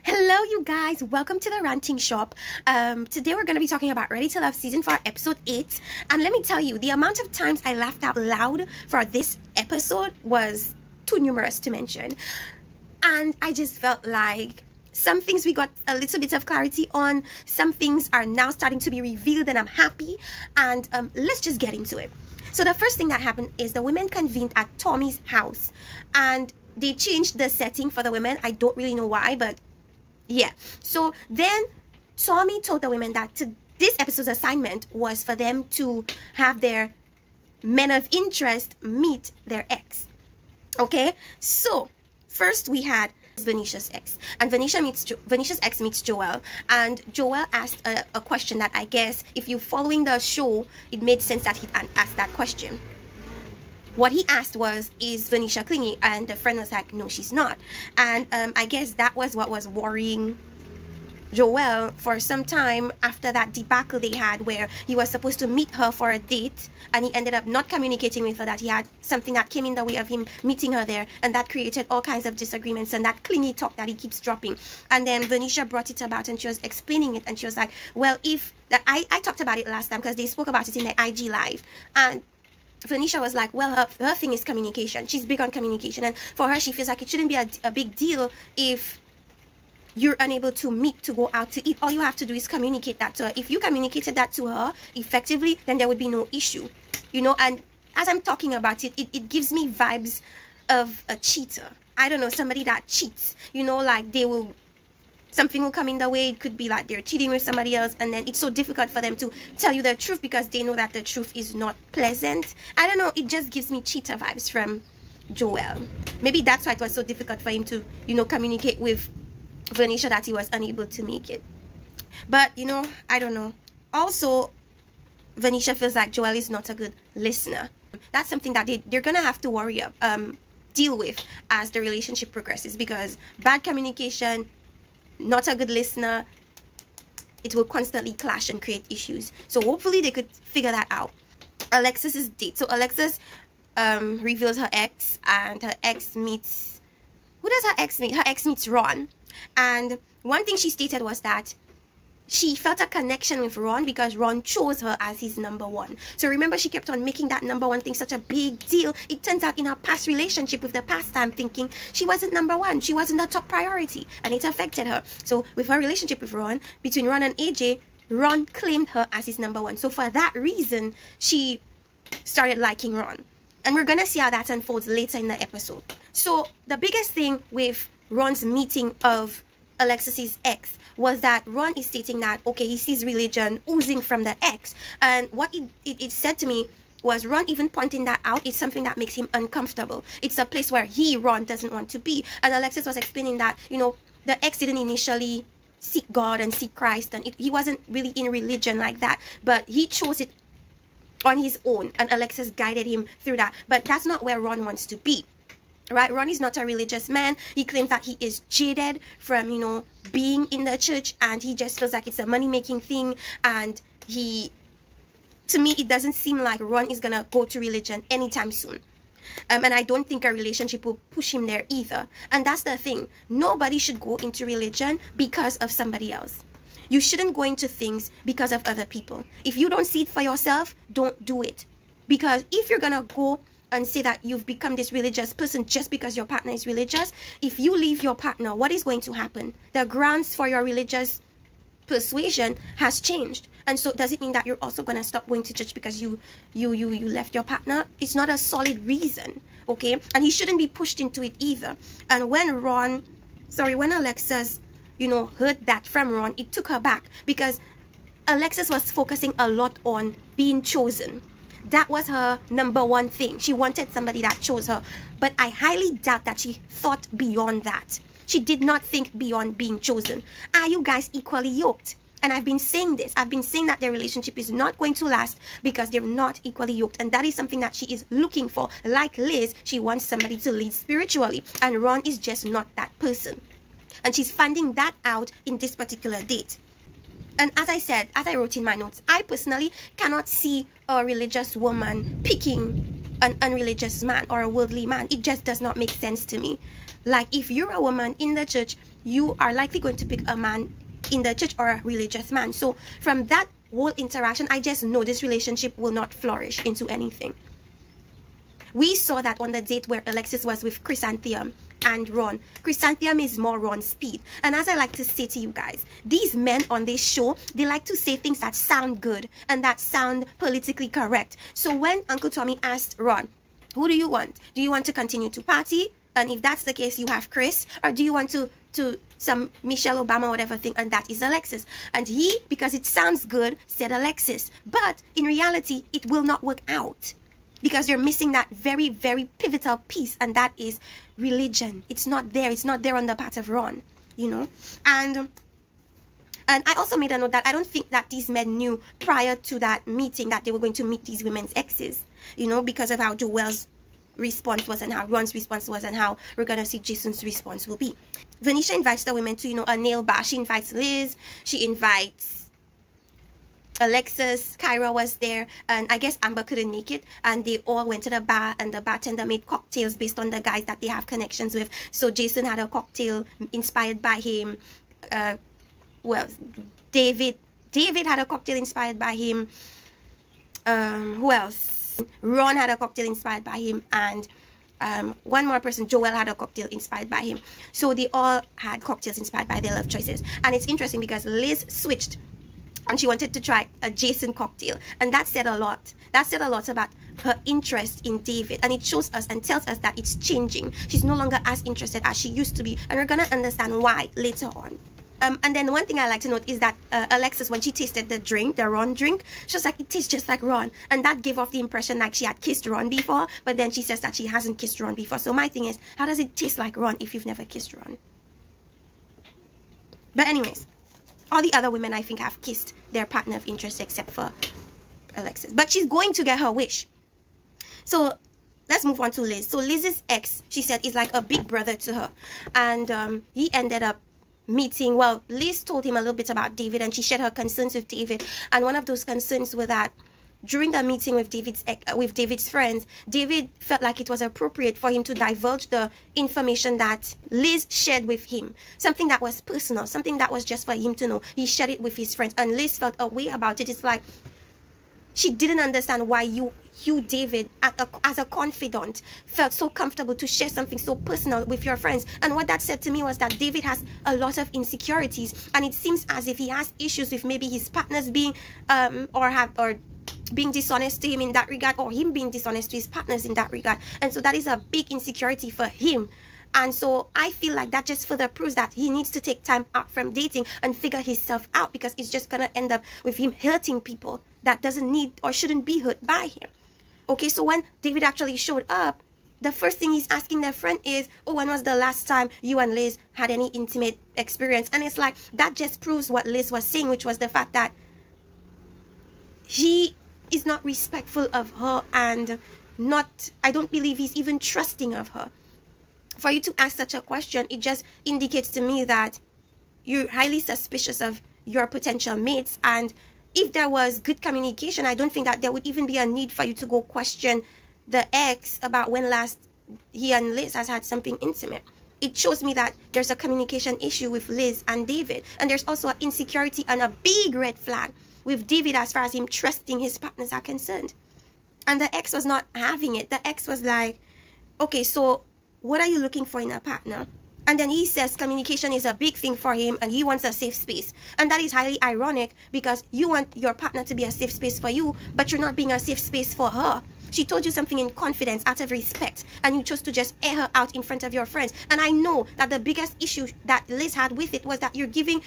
Hello you guys, welcome to the ranting shop. Today we're going to be talking about Ready to Love season 4 episode 8, and let me tell you, the amount of times I laughed out loud for this episode was too numerous to mention. And I just felt like some things we got a little bit of clarity on, some things are now starting to be revealed, and I'm happy. And let's just get into it. So the first thing that happened is the women convened at Tommy's house, and they changed the setting for the women. I don't really know why, but yeah. So then Tommy told the women that this episode's assignment was for them to have their men of interest meet their ex. Okay, so first we had Venetia's ex, and Venetia's ex meets Joel, and Joel asked a question that I guess if you're following the show, it made sense that he'd asked that question. What he asked was, is Venetia clingy? And the friend was like, no, she's not. And I guess that was what was worrying Joel for some time after that debacle they had where he was supposed to meet her for a date and he ended up not communicating with her, that he had something that came in the way of him meeting her there, and that created all kinds of disagreements and that clingy talk that he keeps dropping. And then Venetia brought it about and she was explaining it, and she was like, well, if that I talked about it last time because they spoke about it in the IG live, and Venetia was like, well, her thing is communication. She's big on communication, and for her, she feels like it shouldn't be a big deal if you're unable to meet to go out to eat. All you have to do is communicate that to her. If you communicated that to her effectively, then there would be no issue, you know. And as I'm talking about it, it gives me vibes of a cheater. I don't know, somebody that cheats, you know, like something will come in the way. It could be like they're cheating with somebody else, and then it's so difficult for them to tell you the truth because they know that the truth is not pleasant. I don't know, it just gives me cheater vibes from Joel. Maybe that's why it was so difficult for him to, you know, communicate with Venetia, that he was unable to make it. But, you know, I don't know. Also, Venetia feels like Joel is not a good listener. That's something that they're gonna have to worry deal with as the relationship progresses, because bad communication, not a good listener, it will constantly clash and create issues. So hopefully they could figure that out. Alexis's date. So Alexis reveals her ex, and her ex meets... Who does her ex meet? Her ex meets Ron. And one thing she stated was that she felt a connection with Ron because Ron chose her as his number one. So remember, she kept on making that number one thing such a big deal. It turns out in her past relationship with the past time thinking she wasn't number one. She wasn't the top priority, and it affected her. So with her relationship with Ron, between Ron and AJ, Ron claimed her as his number one. So for that reason, she started liking Ron. And we're going to see how that unfolds later in the episode. So the biggest thing with Ron's meeting of Alexis's ex was that Ron is stating that, okay, he sees religion oozing from the ex. And what it said to me was, Ron even pointing that out is something that makes him uncomfortable. It's a place where Ron doesn't want to be. And Alexis was explaining that, you know, the ex didn't initially seek God and seek Christ, and he wasn't really in religion like that, but he chose it on his own, and Alexis guided him through that. But that's not where Ron wants to be. Right? Ron is not a religious man. He claims that he is jaded from, you know, being in the church, and he just feels like it's a money-making thing. And to me, it doesn't seem like Ron is gonna go to religion anytime soon. And I don't think a relationship will push him there either. And that's the thing. Nobody should go into religion because of somebody else. You shouldn't go into things because of other people. If you don't see it for yourself, don't do it. Because if you're gonna go and say that you've become this religious person just because your partner is religious, if you leave your partner, what is going to happen? The grounds for your religious persuasion has changed. And so does it mean that you're also going to stop going to church because you left your partner? It's not a solid reason, okay? And he shouldn't be pushed into it either. And when Alexis, you know, heard that from Ron, it took her back because Alexis was focusing a lot on being chosen. That was her number one thing. She wanted somebody that chose her. But I highly doubt that she thought beyond that. She did not think beyond being chosen. Are you guys equally yoked? And I've been saying this. I've been saying that their relationship is not going to last because they're not equally yoked. And that is something that she is looking for. Like Liz, she wants somebody to lead spiritually. And Ron is just not that person. And she's finding that out in this particular date. And as I said, as I wrote in my notes, I personally cannot see a religious woman picking an unreligious man or a worldly man. It just does not make sense to me. Like, if you're a woman in the church you are likely going to pick a man in the church or a religious man. So from that whole interaction, I just know this relationship will not flourish into anything. We saw that on the date where Alexis was with Chrysanthemum and Ron. Chrysanthemum is more Ron's speed. And as I like to say to you guys, these men on this show, they like to say things that sound good and that sound politically correct. So when Uncle Tommy asked Ron, who do you want? Do you want to continue to party? And if that's the case, you have Chris. Or do you want to some Michelle Obama, whatever thing? And that is Alexis. And he, because it sounds good, said Alexis. But in reality, it will not work out. Because you're missing that very, very pivotal piece, and that is religion. It's not there. It's not there on the part of Ron, you know. And I also made a note that I don't think that these men knew prior to that meeting that they were going to meet these women's exes, you know, because of how Joel's response was and how Ron's response was and how we're going to see Jason's response will be. Venetia invites the women to, you know, a nail bar. She invites Liz. She invites Alexis. Kyra was there, and I guess Amber couldn't make it, and they all went to the bar, and the bartender made cocktails based on the guys that they have connections with. So Jason had a cocktail inspired by him. Well, David had a cocktail inspired by him. Who else? Ron had a cocktail inspired by him, and one more person, Joel, had a cocktail inspired by him. So they all had cocktails inspired by their love choices. And it's interesting because Liz switched and she wanted to try a Jason cocktail, and that said a lot. That said a lot about her interest in David, and it shows us and tells us that it's changing. She's no longer as interested as she used to be, and we're gonna understand why later on. And then one thing I like to note is that Alexis, when she tasted the drink, the Ron drink, she was like, it tastes just like Ron. And that gave off the impression like she had kissed Ron before, but then she says that she hasn't kissed Ron before. So my thing is, how does it taste like Ron if you've never kissed Ron? But anyways, all the other women I think have kissed their partner of interest except for Alexis. But she's going to get her wish. So let's move on to Liz. So Liz's ex, she said, is like a big brother to her. And he ended up meeting, well, Liz told him a little bit about David, and she shared her concerns with David. And one of those concerns were that during the meeting with David's friends, David felt like it was appropriate for him to divulge the information that Liz shared with him. Something that was personal, something that was just for him to know. He shared it with his friends, and Liz felt a way about it. It's like she didn't understand why you David, as a confidant, felt so comfortable to share something so personal with your friends. And what that said to me was that David has a lot of insecurities, and it seems as if he has issues with maybe his partners being or being dishonest to him in that regard, or him being dishonest to his partners in that regard. And so that is a big insecurity for him. And so I feel like that just further proves that he needs to take time out from dating and figure himself out, because it's just going to end up with him hurting people that doesn't need or shouldn't be hurt by him. Okay, so when David actually showed up, the first thing he's asking their friend is, oh, when was the last time you and Liz had any intimate experience? And it's like, that just proves what Liz was saying, which was the fact that he is not respectful of her, and I don't believe he's even trusting of her. For you to ask such a question, it just indicates to me that you're highly suspicious of your potential mates. And if there was good communication, I don't think that there would even be a need for you to go question the ex about when last he and Liz has had something intimate. It shows me that there's a communication issue with Liz and David. And there's also an insecurity and a big red flag with David as far as him trusting his partners are concerned. And the ex was not having it. The ex was like, okay, so what are you looking for in a partner? And then he says communication is a big thing for him, and he wants a safe space. And that is highly ironic, because you want your partner to be a safe space for you, but you're not being a safe space for her. She told you something in confidence, out of respect, and you chose to just air her out in front of your friends. And I know that the biggest issue that Liz had with it was that you're giving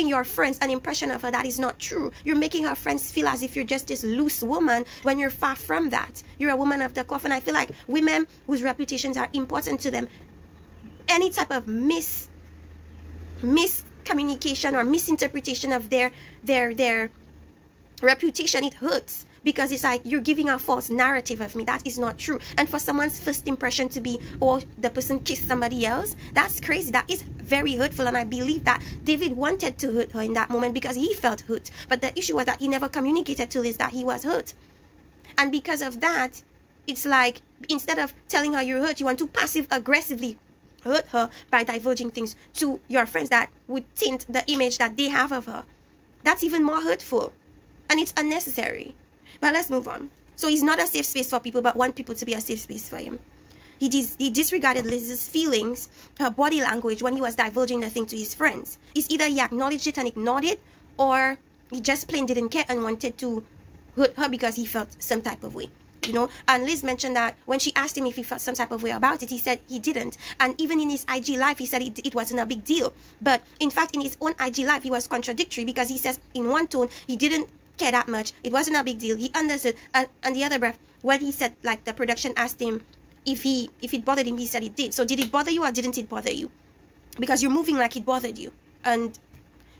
your friends an impression of her that is not true. You're making her friends feel as if you're just this loose woman when you're far from that. You're a woman of the cloth. And I feel like women whose reputations are important to them, any type of miscommunication or misinterpretation of their reputation, it hurts. Because it's like, you're giving a false narrative of me. That is not true. And for someone's first impression to be, oh, the person kissed somebody else, that's crazy. That is very hurtful. And I believe that David wanted to hurt her in that moment because he felt hurt. But the issue was that he never communicated to Liz that he was hurt. And because of that, it's like, instead of telling her you're hurt, you want to passive-aggressively hurt her by divulging things to your friends that would tint the image that they have of her. That's even more hurtful. And it's unnecessary. But let's move on. So he's not a safe space for people, but want people to be a safe space for him. He disregarded Liz's feelings, her body language, when he was divulging the thing to his friends. It's either he acknowledged it and ignored it, or he just plain didn't care and wanted to hurt her because he felt some type of way. You know, and Liz mentioned that when she asked him if he felt some type of way about it, he said he didn't. And even in his IG live, he said it wasn't a big deal. But in fact, in his own IG live, he was contradictory, because he says in one tone, he didn't care that much. It wasn't a big deal. He understood. And the other breath, when he said, like, the production asked him if it bothered him, he said it did. So did it bother you or didn't it bother you? Because you're moving like it bothered you. And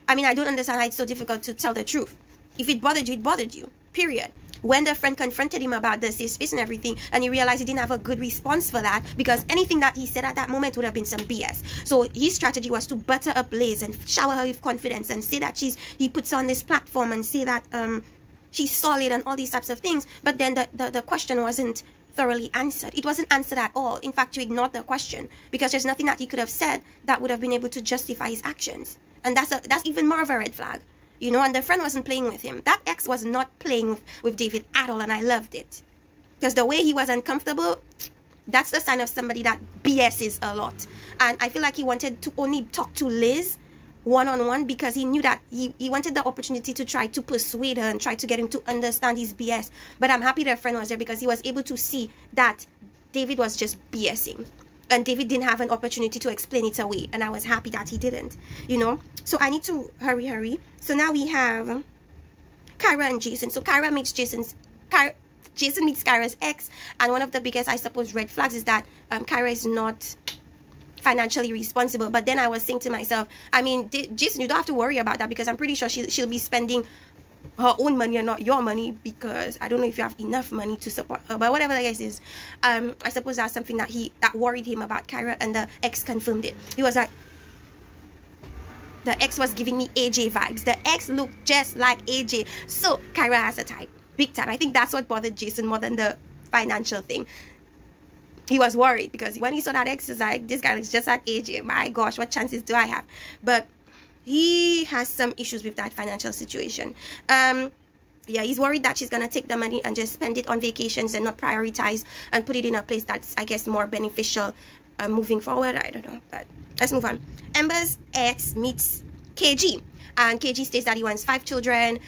I mean, I don't understand how it's so difficult to tell the truth. If it bothered you, period. When the friend confronted him about the safe space and everything, and he realized he didn't have a good response for that, because anything that he said at that moment would have been some BS. So his strategy was to butter up Liz and shower her with confidence and say that he puts her on this platform and say that she's solid and all these types of things. But then the question wasn't thoroughly answered. It wasn't answered at all. In fact, you ignored the question, because there's nothing that he could have said that would have been able to justify his actions. And that's even more of a red flag. You know, and the friend wasn't playing with him. That ex was not playing with David at all, and I loved it. Because the way he was uncomfortable, that's the sign of somebody that BS's a lot. And I feel like he wanted to only talk to Liz one-on-one, because he knew that he wanted the opportunity to try to persuade her and try to get him to understand his BS. But I'm happy the friend was there, because he was able to see that David was just BSing. And David didn't have an opportunity to explain it away. And I was happy that he didn't, you know. So I need to hurry. So now we have Kyra and Jason. So Kyra meets Jason meets Kyra's ex. And one of the biggest, I suppose, red flags is that Kyra is not financially responsible. But then I was saying to myself, I mean, Jason, you don't have to worry about that, because I'm pretty sure she'll be spending her own money and not your money, because I don't know if you have enough money to support her. But whatever the case is, I suppose that's something that worried him about Kyra, and the ex confirmed it. He was like, the ex was giving me AJ vibes. The ex looked just like AJ. So Kyra has a type, big time. I think that's what bothered Jason more than the financial thing. He was worried, because when he saw that ex, he's like, this guy looks just like AJ. My gosh, what chances do I have? But he has some issues with that financial situation. Yeah, he's worried that she's gonna take the money and just spend it on vacations and not prioritize and put it in a place that's, I guess, more beneficial moving forward. I don't know, but let's move on. Amber's ex meets KG, and KG states that he wants 5 children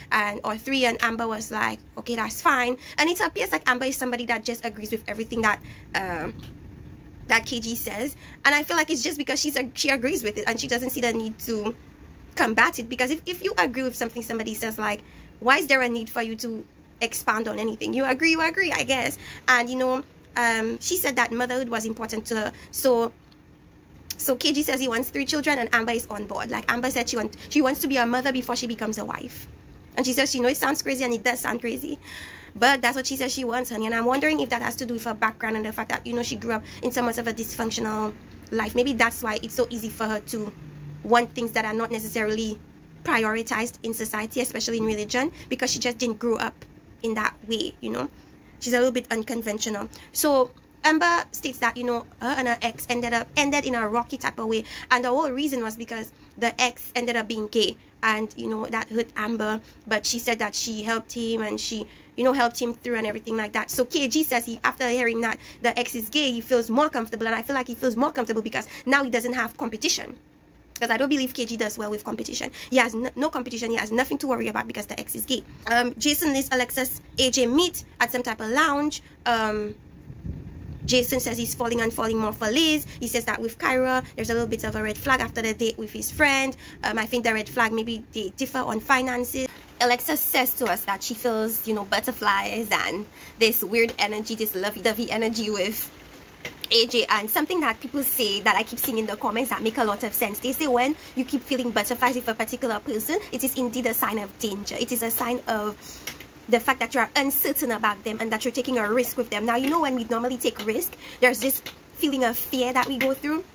or 3, and Amber was like, okay, that's fine. And it appears like Amber is somebody that just agrees with everything that that KG says, and I feel like it's just because she agrees with it and she doesn't see the need to combat it. Because if you agree with something somebody says, like, why is there a need for you to expand on anything? You agree, I guess. And you know, she said that motherhood was important to her. So KG says he wants 3 children, and Amber is on board. Like, Amber said she wants to be a mother before she becomes a wife. And she says she knows it sounds crazy, and it does sound crazy, but that's what she says she wants, honey. And I'm wondering if that has to do with her background and the fact that, you know, she grew up in somewhat of a dysfunctional life. Maybe that's why it's so easy for her to want things that are not necessarily prioritized in society, especially in religion, because she just didn't grow up in that way, you know. She's a little bit unconventional. So Amber states that, you know, her and her ex ended in a rocky type of way, and the whole reason was because the ex ended up being gay, and you know, that hurt Amber. But she said that she helped him, and she, you know, helped him through and everything like that. So KG says after hearing that the ex is gay, he feels more comfortable, and I feel like he feels more comfortable because now he doesn't have competition. Because I don't believe KG does well with competition. He has no competition. He has nothing to worry about because the ex is gay. Jason lists Alexa's AJ meet at some type of lounge. Jason says he's falling more for Liz. He says that with Kyra, there's a little bit of a red flag after the date with his friend. I think the red flag, maybe they differ on finances. Alexa says to us that she feels, you know, butterflies and this weird energy, this lovey-dovey energy with AJ. And something that people say that I keep seeing in the comments that make a lot of sense. They say when you keep feeling butterflies with a particular person, it is indeed a sign of danger. It is a sign of the fact that you are uncertain about them and that you're taking a risk with them. Now, you know, when we normally take risk, there's this feeling of fear that we go through.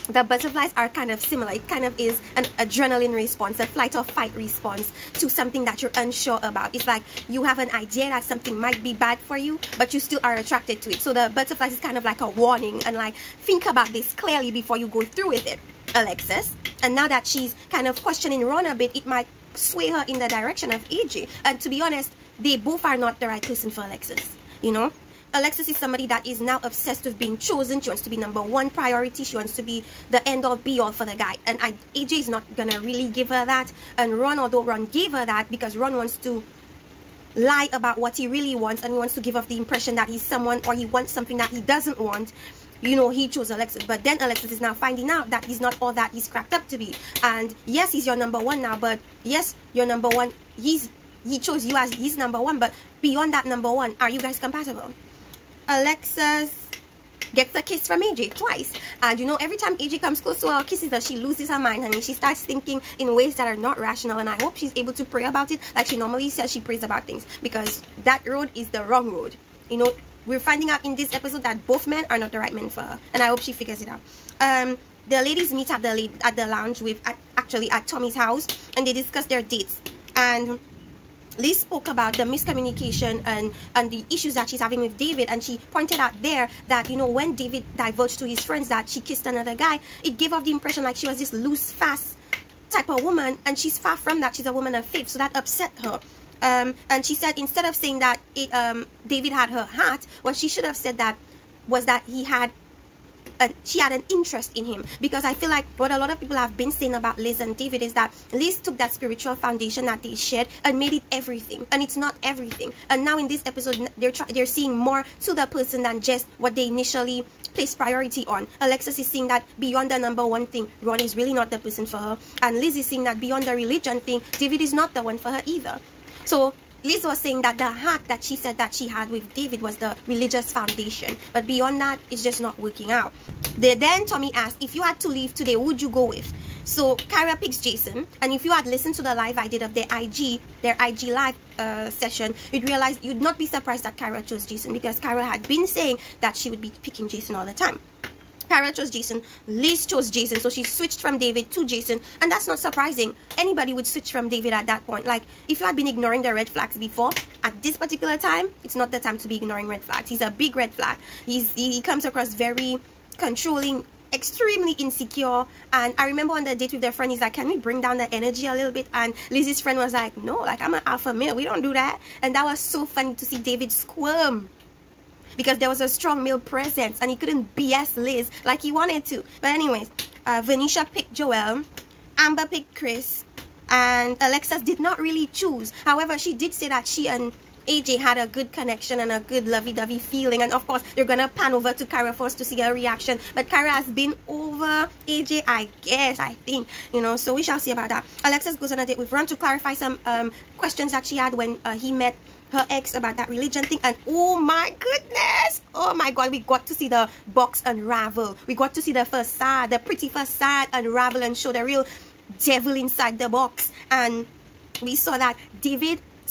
the butterflies are kind of similar. It kind of is an adrenaline response, a flight or fight response to something that you're unsure about. It's like you have an idea that something might be bad for you, but you still are attracted to it. So the butterflies is kind of like a warning, and like, think about this clearly before you go through with it, Alexis. And now that she's kind of questioning Ron a bit, it might sway her in the direction of AJ. And to be honest, they both are not the right person for Alexis, you know. Alexis is somebody that is now obsessed with being chosen. She wants to be #1 priority. She wants to be the end-all be-all for the guy. And AJ is not going to really give her that. And Ron, although Ron gave her that, because Ron wants to lie about what he really wants, and he wants to give off the impression that he's someone, or he wants something that he doesn't want, you know, he chose Alexis. But then Alexis is now finding out that he's not all that he's cracked up to be. And yes, he's your #1 now, but yes, your #1, he chose you as his #1, but beyond that #1, are you guys compatible? Alexis gets a kiss from AJ twice, and you know, every time AJ comes close to her or kisses her, she loses her mind, and she starts thinking in ways that are not rational. And I hope she's able to pray about it like she normally says she prays about things, because that road is the wrong road. You know, we're finding out in this episode that both men are not the right men for her, and I hope she figures it out. The ladies meet at the lounge actually at Tommy's house, and they discuss their dates. And Liz spoke about the miscommunication and the issues that she's having with David, and she pointed out there that, you know, when David divulged to his friends that she kissed another guy, it gave off the impression like she was this loose, fast type of woman, and she's far from that. She's a woman of faith, so that upset her. And she said, instead of saying that David had her heart, what she should have said that was that she had an interest in him. Because I feel like what a lot of people have been saying about Liz and David is that Liz took that spiritual foundation that they shared and made it everything, and it's not everything. And now in this episode, they're seeing more to the person than just what they initially placed priority on. Alexis is seeing that beyond the #1 thing, Ron is really not the person for her, and Liz is seeing that beyond the religion thing, David is not the one for her either. So Liz was saying that the heart that she said that she had with David was the religious foundation, but beyond that, it's just not working out. Then Tommy asked, if you had to leave today, who would you go with? So Kyra picks Jason, and if you had listened to the live I did of their IG live session, you'd realize, you'd not be surprised that Kyra chose Jason, because Kyra had been saying that she would be picking Jason all the time. Kyra chose Jason, Liz chose Jason, so she switched from David to Jason, and that's not surprising. Anybody would switch from David at that point. Like, if you had been ignoring the red flags before, at this particular time, it's not the time to be ignoring red flags. He's a big red flag. He comes across very controlling, extremely insecure. And I remember on the date with their friend, he's like, can we bring down the energy a little bit? And Liz's friend was like, no, like, I'm an alpha male, we don't do that. And that was so funny to see David squirm, because there was a strong male presence and he couldn't BS Liz like he wanted to. But anyways, Venetia picked Joel, Amber picked Chris, and Alexis did not really choose. However, she did say that she and AJ had a good connection and a good lovey-dovey feeling. And of course, they're gonna pan over to Kyra first to see her reaction. But Kyra has been over AJ, I think, you know, so we shall see about that. Alexis goes on a date with Ron to clarify some questions that she had when he met her ex about that religion thing. And oh my goodness, oh my god, we got to see the box unravel. We got to see the facade, the pretty facade unravel and show the real devil inside the box. And we saw that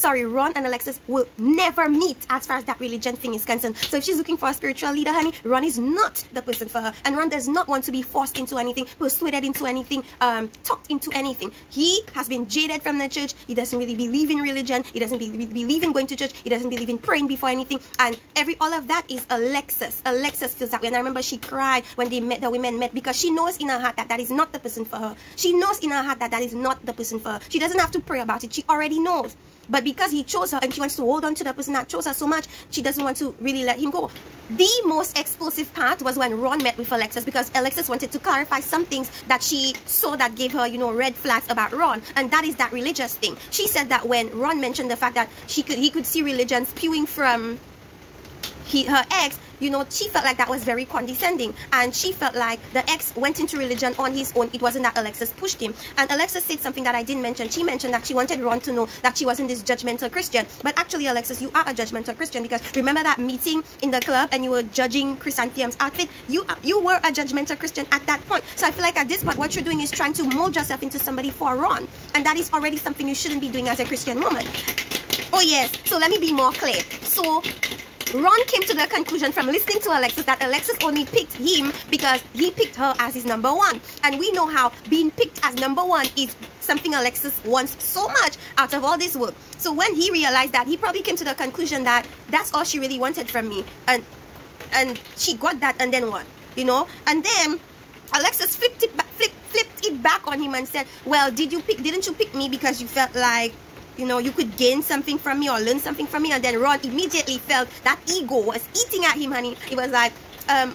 Ron and Alexis will never meet as far as that religion thing is concerned. So if she's looking for a spiritual leader, honey, Ron is not the person for her. And Ron does not want to be forced into anything, persuaded into anything, talked into anything. He has been jaded from the church. He doesn't really believe in religion. He doesn't believe in going to church. He doesn't believe in praying before anything. And all of that is Alexis. Alexis feels that way. And I remember she cried when the women met, because she knows in her heart that is not the person for her. She knows in her heart that is not the person for her. She doesn't have to pray about it. She already knows. But because he chose her and she wants to hold on to the person that chose her so much, she doesn't want to really let him go. The most explosive part was when Ron met with Alexis, because Alexis wanted to clarify some things that she saw that gave her, you know, red flags about Ron. And that is that religious thing. She said that when Ron mentioned the fact that he could see religion spewing from her ex, you know, she felt like that was very condescending, and she felt like the ex went into religion on his own. It wasn't that Alexis pushed him. And Alexis said something that I didn't mention. She mentioned that she wanted Ron to know that she wasn't this judgmental Christian. But actually, Alexis, you are a judgmental Christian, because remember that meeting in the club and you were judging Chrysanthemum's outfit? You were a judgmental Christian at that point. So I feel like at this point, what you're doing is trying to mold yourself into somebody for Ron, and that is already something you shouldn't be doing as a Christian woman. Oh yes, so let me be more clear. So Ron came to the conclusion from listening to Alexis that Alexis only picked him because he picked her as his number one. And we know how being picked as number one is something Alexis wants so much out of all this work. So when he realized that, he probably came to the conclusion that that's all she really wanted from me. And she got that, and then what? You know? And then Alexis flipped it back on him and said, well, didn't you pick me because you felt like, you know, you could gain something from me or learn something from me? And then Ron immediately felt that ego was eating at him, honey. He was like,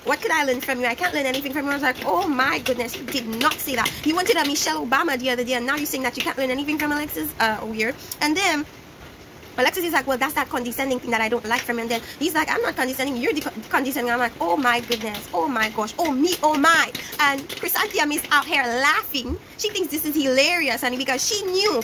what could I learn from you? I can't learn anything from you. I was like, oh my goodness, you did not say that. You wanted a Michelle Obama the other day, and now you're saying that you can't learn anything from Alexis? Weird. And then Alexis is like, well, that's that condescending thing that I don't like from him. And then he's like, I'm not condescending, you're the condescending. I'm like, oh my goodness, oh my gosh, oh me, oh my. And Chrysanthemum is out here laughing. She thinks this is hilarious, honey, because she knew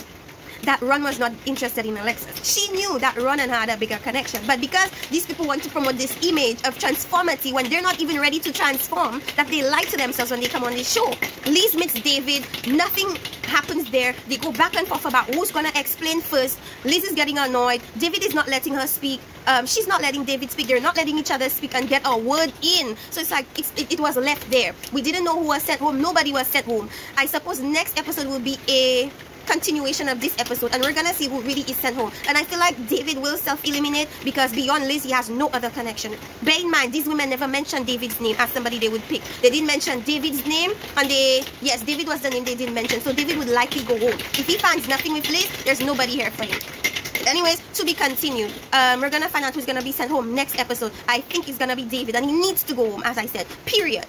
that Ron was not interested in Alexis. She knew that Ron and her had a bigger connection. But because these people want to promote this image of transformity when they're not even ready to transform, that they lie to themselves when they come on this show. Liz meets David, nothing happens there. They go back and forth about who's gonna explain first. Liz is getting annoyed. David is not letting her speak. She's not letting David speak. They're not letting each other speak and get a word in. So it's like it was left there. We didn't know who was sent home. Nobody was sent home. I suppose next episode will be a continuation of this episode, and we're gonna see who really is sent home. And I feel like David will self-eliminate because beyond Liz, he has no other connection. Bear in mind, these women never mentioned David's name as somebody they would pick. They didn't mention David's name, and yes, David was the name they didn't mention. So David would likely go home. If he finds nothing with Liz, there's nobody here for him. But anyways, to be continued. We're gonna find out who's gonna be sent home next episode. I think it's gonna be David, and he needs to go home, as I said. Period.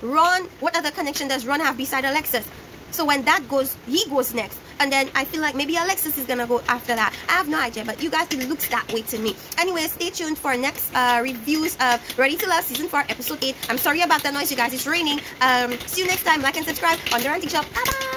Ron, what other connection does Ron have beside Alexis? So when that goes, he goes next. And then I feel like maybe Alexis is gonna go after that. I have no idea, but you guys, it looks that way to me. Anyway, stay tuned for next reviews of Ready to Love Season 4, Episode 8. I'm sorry about the noise, you guys. It's raining. See you next time. Like and subscribe on The Ranting Shop. Bye-bye.